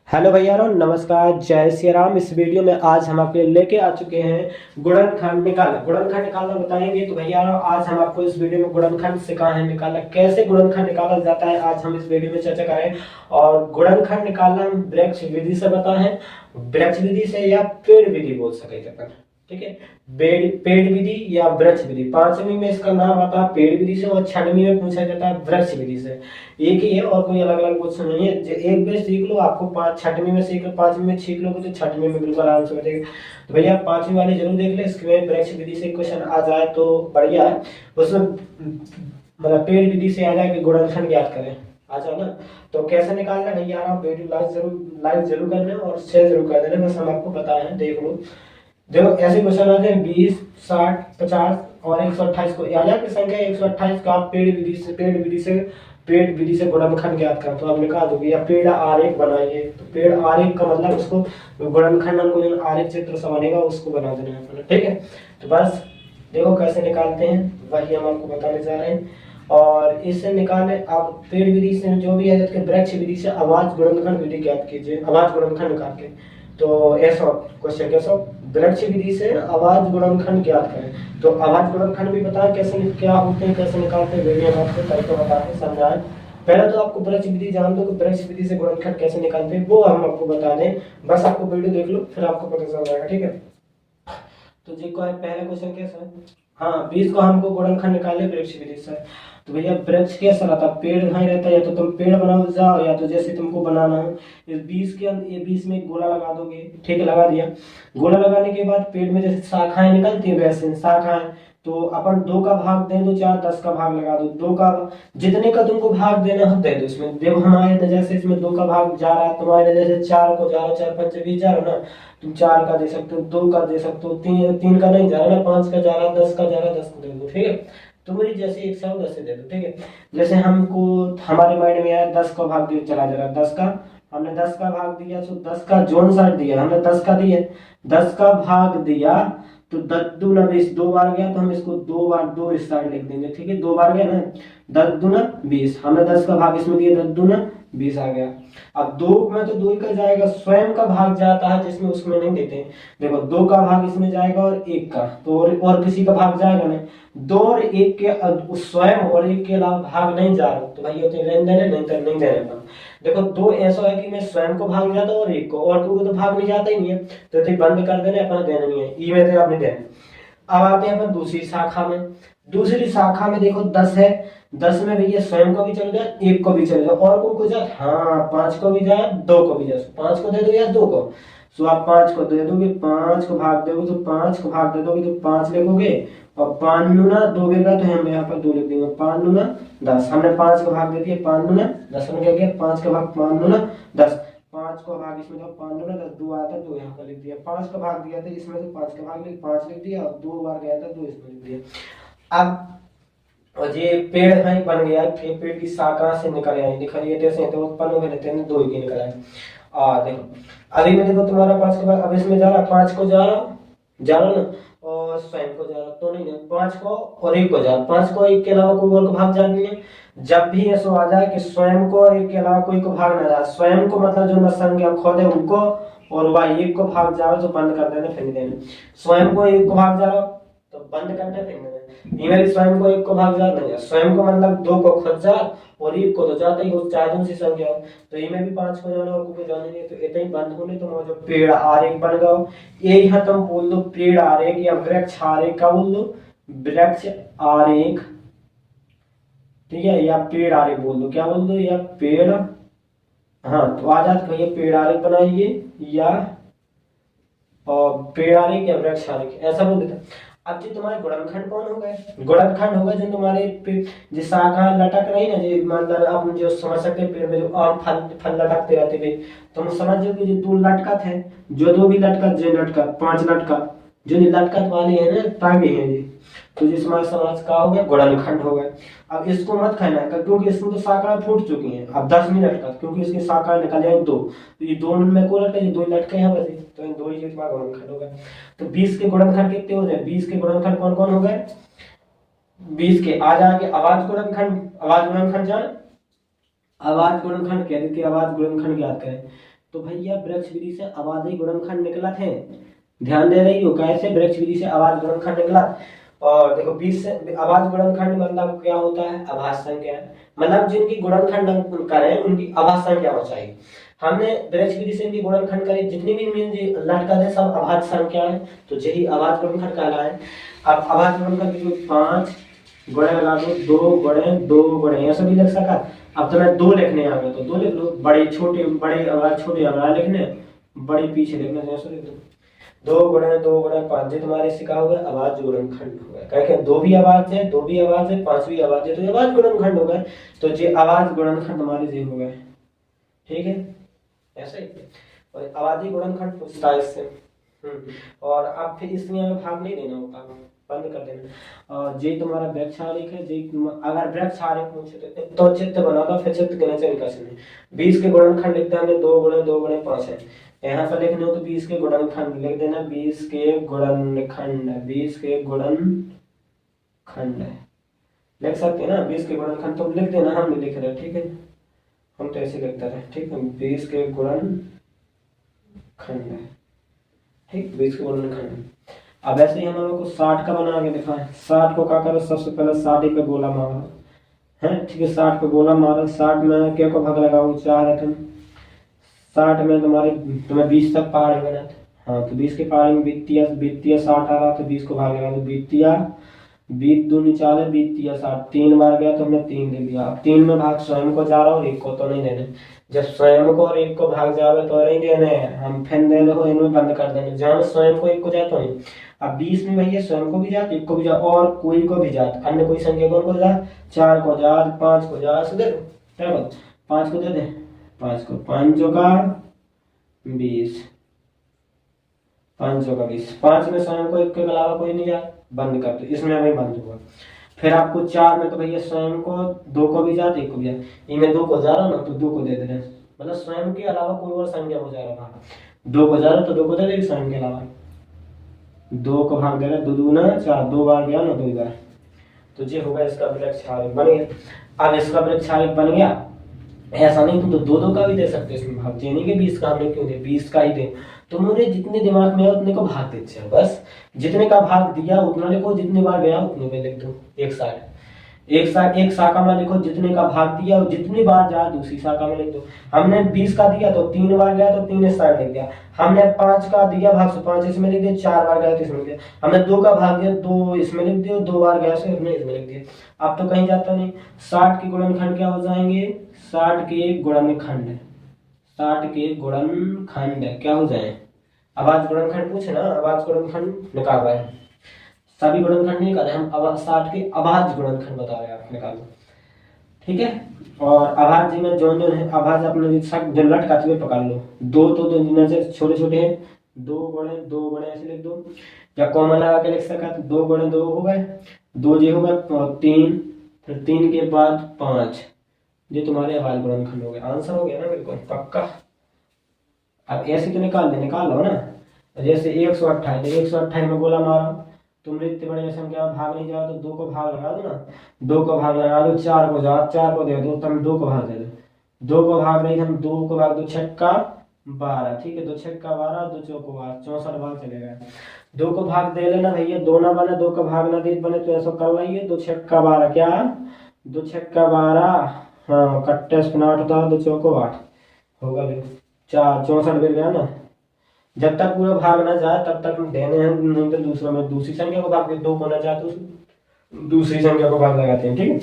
Hello भैया नमस्कार, जय श्री राम। इस वीडियो में आज हम आपके लेके आ चुके हैं गुणनखंड निकालना बताएंगे। तो भैया आज हम आपको इस वीडियो में गुणनखंड सिखा है निकालना, कैसे गुणनखंड निकाला जाता है आज हम इस वीडियो में चर्चा करें। और गुणनखंड निकालना हम वृक्ष विधि से बताएं, वृक्ष विधि से या पेड़ विधि बोल सके अपन, ठीक है। पेड़ विधि या वृक्ष विधि, पांचवी में इसका नाम आता है पेड़ विधि से और छठवीं में पूछा जाता है वृक्ष विधि से। एक ही है और कोई अलग अलग क्वेश्चन नहीं है। एक बेर सीख लो, आपको पांच छठवीं में सीख लो, पांचवी में सीख लो तो छठवीं में बिल्कुल आराम से बैठेगा। तो भैया पांचवी वाले जरूर देख ले, इसमें वृक्ष विधि से क्वेश्चन आ जाए तो बढ़िया है। उसमें मतलब पेड़ विधि से आ जाए कि गुणनखंड ज्ञात करें, आ जाओ ना। तो कैसे निकालना है भैया, आप वीडियो लाइक जरूर कर लें और शेयर जरूर कर देना, बस हम आपको बताए हैं, देख लो। देखो ऐसे क्वेश्चन आते हैं 20, 60, 50 और 128 को आ जाए कि संख्या 128 का आप पेड़ विधि से गुणनखंड ज्ञात कर, तो आप निकाल दोगे। या पेड़ आरेख बनाइए, तो पेड़ आरेख का मतलब उसको गुणनखंड हमको जो आरेख चित्र सा बनेगा उसको बना देना है अपना, ठीक है। तो बस देखो कैसे निकालते हैं, वही हम आपको बताने जा रहे हैं। और इससे निकालने आप पेड़ विधि से जो भी है, जबकि वृक्ष विधि से आवाज गुणनखंड विधि ज्ञात कीजिए, आवाज गुणनखंड निकाल के। तो ऐसा क्वेश्चन कैसा, वृक्ष विधि से आवाज गुणनखंड ज्ञात करें। तो आवाज गुणनखंड भी बताएं कैसे क्या होते हैं, कैसे निकालते हैं, वीडियो में आपको तरीका बताते समझाएं। पहले तो आपको वृक्ष विधि जान दो कि वृक्ष विधि से गुणनखंड कैसे निकालते हैं, वो हम आपको बता दें। बस आपको वीडियो देख लो फिर आपको पता चल जाएगा, ठीक है। तो जी को है पहला क्वेश्चन कैसा है, हाँ 20 को हमको गुणनखंड निकाले वृक्ष विधि से। तो भैया वृक्ष कैसा रहता, पेड़ कहाँ रहता है, या तो तुम पेड़ बनाओ जाओ, या तो जैसे तुमको बनाना है इस 20 के अंदर, ये 20 में एक गोला लगा दोगे, ठीक है, लगा दिया। गोला लगाने के बाद पेड़ में जैसे शाखाएं निकलती है वैसे शाखाएं, तो अपन 2 का भाग दें तो 4, 10 का भाग लगा दो, 2 का जितने का तुमको भाग देना हो दे दो। इसमें देखो हमारे नजर से इसमें 2 का भाग जा रहा है, तुम्हारे नजर से 4 को जा रहा है, 4 5 20 जा रहा है ना, तुम 4 का दे सकते हो, 2 का दे सकते हो, 3 का नहीं जा रहा है, 5 का जा रहा है, 10 का जा रहा है, 10 को दे दो, ठीक है। तो मेरी जैसे एक सौ वैसे दे दो, ठीक है। जैसे हमको हमारे माइंड में आया 10 का भाग दिया, चला जा रहा है 10 का, हमने 10 का भाग दिया, तो 10 का जोन साइड दिया, हमने 10 का दिया, 10 का भाग दिया तो 10 दूना 20, 2 बार गया तो हम इसको 2 बार 2 इस साइड लिख देंगे, ठीक है। 2 बार गया ना, 10 दूना 20, हमने 10 का भाग इसमें दिया, 10 दूना 20 आ गया। अब 2 में तो 2 ही का जाएगा, स्वयं का भाग जाता है जिसमें उसमें नहीं देते हैं। देखो 2 का भाग इसमें जाएगा और 1 का, तो और किसी का भाग जाएगा नहीं। 2 और 1 के स्वयं और 1 के अलावा भाग नहीं जा रहा, तो भाई होते लेन देने नहीं तो नहीं देने। देखो 2 ऐसा है कि मैं स्वयं को भाग जाता और 1 को, और 2 को तो भाग नहीं जाता ही नहीं है, तो बंद कर देने, अपना देना नहीं है, ई में तो आप नहीं देना। अब आते हैं अपन दूसरी शाखा में। दूसरी शाखा में देखो 10 है, 10 में भैया स्वयं को भी चल गया, 1 को भी चल गया, और को जाए, हाँ 5 को भी जाए, 2 को भी जाए, 5 को दे दो या 2 को। सो आप 5 को दे दोगे, 5 को भाग दोगे तो 5 को भाग दे दोगे तो 5 लिखोगे, और 5 दूना दोगे तो हम यहाँ पर 2 लिख देंगे, 5 दूना 10, हमने 5 का भाग दे दिया, 5 दूना 10 में क्या गया, 5 का भाग 5 दूना 10, 5 का भाग इसमें तो 5 दूना 10, 2 आया था 2 यहाँ पर लिख दिया, 5 का भाग दिया था इसमें तो 5 का भाग 5 लिख दिया, और 2 बार गया था 2 इसमें लिख दिया। अब और ये पेड़ कहीं बन गया, पेड़ की शाखा से निकल आई, दिखा ये जैसे तो उत्पन्न हो गए थे 2 ही निकल आए। देखो अभी में देखो तुम्हारा 5 के बाद, अब इसमें जा रहा 5 को जा रहा ना, और स्वयं को जा रहा तो नहीं है, 5 को और 1 को जा रहा, 5 को 1 के अलावा कोई और को भाग जा नहीं है। जब भी ऐसा आ जाए कि स्वयं को और 1 के अलावा कोई को भाग ना जाए, स्वयं को मतलब जो संज्ञा खोद है उनको, और वह 1 को भाग जा रहा तो बंद कर देना, फिर देना। स्वयं को 1 को भाग जा रहा तो बंद करना, फिर देना। मेरे स्वयं को 1 को भाग जाता है, स्वयं को मतलब 2 को खुद जा और 1 को तो जाता ही हो, चार सी संख्या हो, तो इनमें भी 5 को जाना और को जाने नहीं, तो इतना ही बंद होने तो जो पेड़ आरेख बन गया। ये यहाँ तुम बोल दो पेड़ आरेख या वृक्ष आरेख, का बोल दो वृक्ष आरेख, ठीक है, या पेड़ आरेख बोल दो, क्या बोल दो, या पेड़, हाँ तो आ जाते भैया पेड़ आरेख बनाइए, या और पेड़ आरेख या वृक्ष आरेख ऐसा बोल देता। अब जो तुम्हारे गुणनखंड कौन हो गए, गुणनखंड होगा जो तुम्हारे जो शाखा लटक रही ना, जो मतलब आप जो समझ सकते हैं पेड़ में जो आम फल लटकते रहते थे, तुम समझ जो कि जो 2 लटकत है, जो 2 भी लटकत, जो लटकत 5 लटकत, जो लटकत वाले हैं ना टांगे हैं जी, तो जिस हमारे समाज का हो गया गुणनखंड हो गया। अब इसको मत खाना है क्योंकि इसमें तो शाखाएं फूट चुकी हैं, अब 10 नहीं लटकत क्योंकि इसकी शाखाएं निकल जाएंगी 2, तो ये 2 में को लटके, ये 2 लटके हैं बस, तो इन 2 ही के तुम्हारा गुणनखंड हो गया। तो 20 के गुणनखंड कितने हो जाए, 20 के गुणनखंड कौन कौन हो गए, 20 के आ जाके आवाज गुणनखंड, आवाज गुणनखंड जान, आवाज गुणनखंड कह देते, आवाज गुणनखंड ज्ञात करें। तो भैया वृक्ष विधि से अबाधी गुणनखंड निकला थे। ध्यान दे रही हो कैसे वृक्ष विधि से अबाध गुणनखंड निकला। और देखो 20 से अबाध गुणनखंड मतलब क्या होता है, अभाज्य संख्या, मतलब जिनकी गुणनखंड अंक करें उनकी अभाज्य संख्या हो चाहिए। हमने वृक्ष विधि से इनकी गुणनखंड करी, जितनी भी इनमें लटका थे सब अभाज्य संख्या है, तो यही अभाज्य गुणनखंड कहलाए। अब अभाज्य गुणनखंड की 5 गुणे लगा दो, 2 गुणे 2 गुणे ऐसा भी लिख सका। अब तुम्हें 2 लिखने आ गए तो 2 लिख लो, बड़े छोटे बड़े आवाज छोटे आवाज लिखने, बड़े पीछे लिखने से ऐसा लिख दो। 2 गुणे 2 गुणे 5 ये तुम्हारे सिखा हो गया अभाज्य गुणनखंड हो गया। कह 2 भी आवाज है, 2 भी आवाज है, 5 भी आवाज है, तो ये अभाज्य गुणनखंड हो गए। तो ये अभाज्य गुणनखंड तुम्हारे ये हो गए। ठीक है, ऐसे ही और अबाधी गुणनखंड पूछता है इससे। और अब फिर इसमें हमें भाग नहीं देना होता, बंद कर देना। और जे तुम्हारा वृक्षारेख है, जे अगर वृक्षारेख पूछे तो चित्र बना दो, फिर चित्र के नीचे निकाल सकते 20 के गुणनखंड लिख देंगे 2 गुणे 2 गुणे 5 है। यहाँ पर लिखने हो तो 20 के गुणनखंड लिख देना, 20 के गुणनखंड, 20 के गुणनखंड लिख सकते हैं ना, 20 के गुणनखंड तो लिख देना, हम नहीं लिख रहे। ठीक है, हम तो ऐसे लिखते रहे। ठीक है, 20 के गुणनखंड है। ठीक, 20 के गुणनखंड। अब ऐसे ही हम लोगों को 60 का बना के दिखाएं। 60 को क्या करो, सबसे पहले 60 पे गोला मारो है। ठीक है, 60 पे गोला मारो। 60 में क्या को भाग लगाओ, 4 है। 60 में तुम्हें 20 तक पहाड़ी बना। हाँ, तो 20 के पहाड़ी में बीतिया 60 आ रहा, तो 20 को भाग लगा दो। बीतिया 20 दूनी 40, बीतिया 60, 3 बार गया तो हमने 3 दे दिया। अब 3 में भाग स्वयं को जा रहा और 1 को तो नहीं देने। जब स्वयं को और 1 को भाग जावे तो नहीं देने, हम फिर दे दो, इनमें बंद कर देंगे। जहाँ स्वयं को 1 को जाता है। अब 20 में भैया स्वयं को भी जात, 1 को भी जात और कोई को भी जात, अन्य कोई संख्या को जात, 4 को जात, 5 को जात, दे दो। 5 को दे दे, 5 को 5 का 20, 5 का 20। 5 में स्वयं को 1 के अलावा कोई नहीं जात, बंद कर दो। इसमें हमें बंद हुआ। फिर आपको 4 में तो भैया स्वयं को 2 को भी जात, 1 को भी जात। इनमें 2 को जा रहा ना, तो 2 को दे दे रहे, मतलब स्वयं के अलावा कोई और संख्या को जा रहा। 2 को जा रहा तो 2 को दे देगी स्वयं के अलावा। 2 को भाग दे रहा, 2 दूना 4, 2 बार गया ना 2 बार, तो ये होगा इसका वृक्षारेख बन गया। अब इसका वृक्षारेख बन गया। ऐसा नहीं तुम तो 2-2 का भी दे सकते हो इसमें भाग, नहीं कि 20 का हमने क्यों दे, 20 का ही दे। तुमने जितने दिमाग में है उतने को भाग दे चलो, बस जितने का भाग दिया उतना लिखो, जितने बार गया उतने में लिख दो। एक शाखा में लिखो जितने का भाग दिया और जितनी बार जाए दूसरी शाखा में लिख दो। हमने 20 का दिया तो 3 बार गया तो 3 इस साइड लिख दिया। हमने 5 का दिया भाग से 5 इसमें लिख दिया, 4 बार गया तो इसमें लिख दिया। हमने 2 का भाग दिया 2 इसमें लिख दिया, 2 बार गया से हमने इसमें लिख दिया। अब तो कहीं जाता नहीं। 60 के गुणनखंड क्या हो जाएंगे, 60 के गुणनखंड, 60 के गुणनखंड क्या हो जाए, अभाज्य गुणनखंड पूछे ना, अभाज्य गुणनखंड निकाल रहे हैं। सभी गुणनखंड नहीं कर रहे हम, अब 60 के अभाज्य गुणनखंड बता रहे हैं आप, निकालो। ठीक है, और अभाज्य में जो है अभाज्य अपने जो लटकाते हुए पकड़ लो। 2 तो दो से छोटे छोटे हैं, 2 गुणे ऐसे लिख दो, या कॉमन लगा के लिख सका तो 2 गुणे 2 हो गए, 2 जी हो गए, 3, फिर 3 के बाद 5, ये तुम्हारे अभाज्य गुणनखंड हो गए। आंसर हो गया ना बिल्कुल पक्का। अब ऐसे तो निकाल लो ना। जैसे 128 में गोला मारो, तुमने इतने बड़े संख्या में भाग नहीं जाओ तो 2 को भाग लगा दो ना, 2 को भाग लगा दो, 4 को जाओ, 4 को दे दो, तुम 2 को भाग दे दो, 2 को भाग नहीं, हम 2 को भाग दो 6 का 12। ठीक है, 2 6 का 12, 2 4 को 12, 64 बार चलेगा। 2 को भाग दे लेना भैया, 2 ना बने, 2 का भाग ना दे बने तो ऐसा कर लाइए। 2 6 का 12 क्या, 2 6 का 12, हाँ कट्टे से 8 होता है, 2 4 को 8 होगा, 4 64 मिल गया ना। जब तक पूरा भाग ना जाए तब तक हम देने हैं, नहीं तो दूसरा में दूसरी संख्या को भाग, 2 को ना जाए तो दूसरी संख्या को भाग लगाते हैं। ठीक है,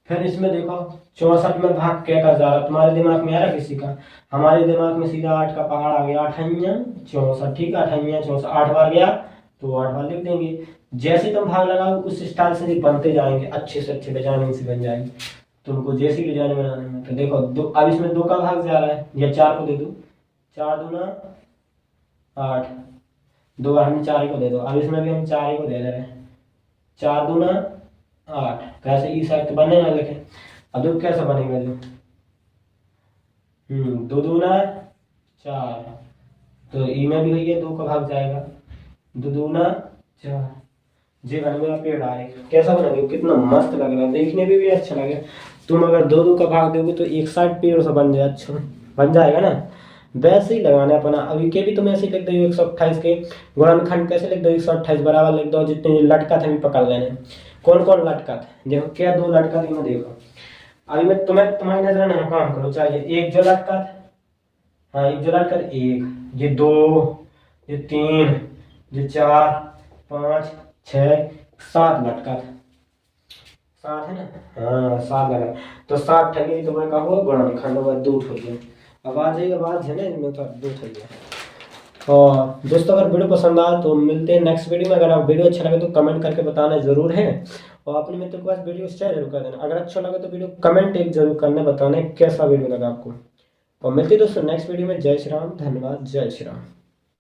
फिर इसमें देखो 64 में भाग क्या कर जा रहा है, तुम्हारे दिमाग में आ रहा किसी का, हमारे दिमाग में सीधा 8 का पहाड़ आ गया, 8 64। ठीक है, 8 64, 8 बार गया तो 8 बार लिख देंगे। जैसे तुम भाग लगाओ उस स्टाइल से बनते जाएंगे, अच्छे से अच्छे डिजाइनिंग से बन जाएंगे तुमको, जैसी डिजाइन बनाने में। तो देखो अब इसमें 2 का भाग जा रहा है, या 4 को दे दो, 4 दूना 8, 2 बार हम 4 को दे दो। अब इसमें भी हम 4 को दे रहे हैं, 4 दूना 8, कैसे ई साइड तो बनेगा, लेकिन अब दो कैसे बनेगा जो 2 दूना 4, तो ई में भी भैया 2 का भाग जाएगा, 2 दूना 4, जी बन गया पेड़ आए। कैसा बनेगा, कितना मस्त लग रहा है, देखने में भी अच्छा लगे। तुम अगर 2 का भाग दोगे तो एक साइड पेड़ से बन जाए अच्छा। बन जाएगा ना। वैसे ही लगाना है अपना। अभी के भी तुम ऐसे ही लिख दो 128 के गुणनखंड कैसे लिख दो 128 बराबर लिख दो जितने लटका थे पकड़ लेने। कौन कौन लटका थे देखो, क्या दो लटका थे देखो। अभी मैं तुम्हारी नजर में काम करो चाहिए एक जो लटका था, हाँ एक जो लटका एक, ये दो, ये तीन, ये चार, पाँच, छः, सात लटका था। सात है ना, हाँ सात लगा। तो सात ठगी तो मैं कहूँ गुणनखंड में दो ठगी। अब आ जाइए आवाज है ना इनमें तो दो ठगी। और दोस्तों अगर वीडियो पसंद आए तो मिलते हैं नेक्स्ट वीडियो में। अगर आप वीडियो अच्छा लगे तो कमेंट करके बताना जरूर है, और अपने मित्रों के पास वीडियो शेयर जरूर कर देना। अगर अच्छा लगे तो वीडियो कमेंट एक जरूर करना, बताना कैसा वीडियो लगा आपको। और मिलते हैं दोस्तों नेक्स्ट वीडियो में। जय श्री राम, धन्यवाद, जय श्री राम।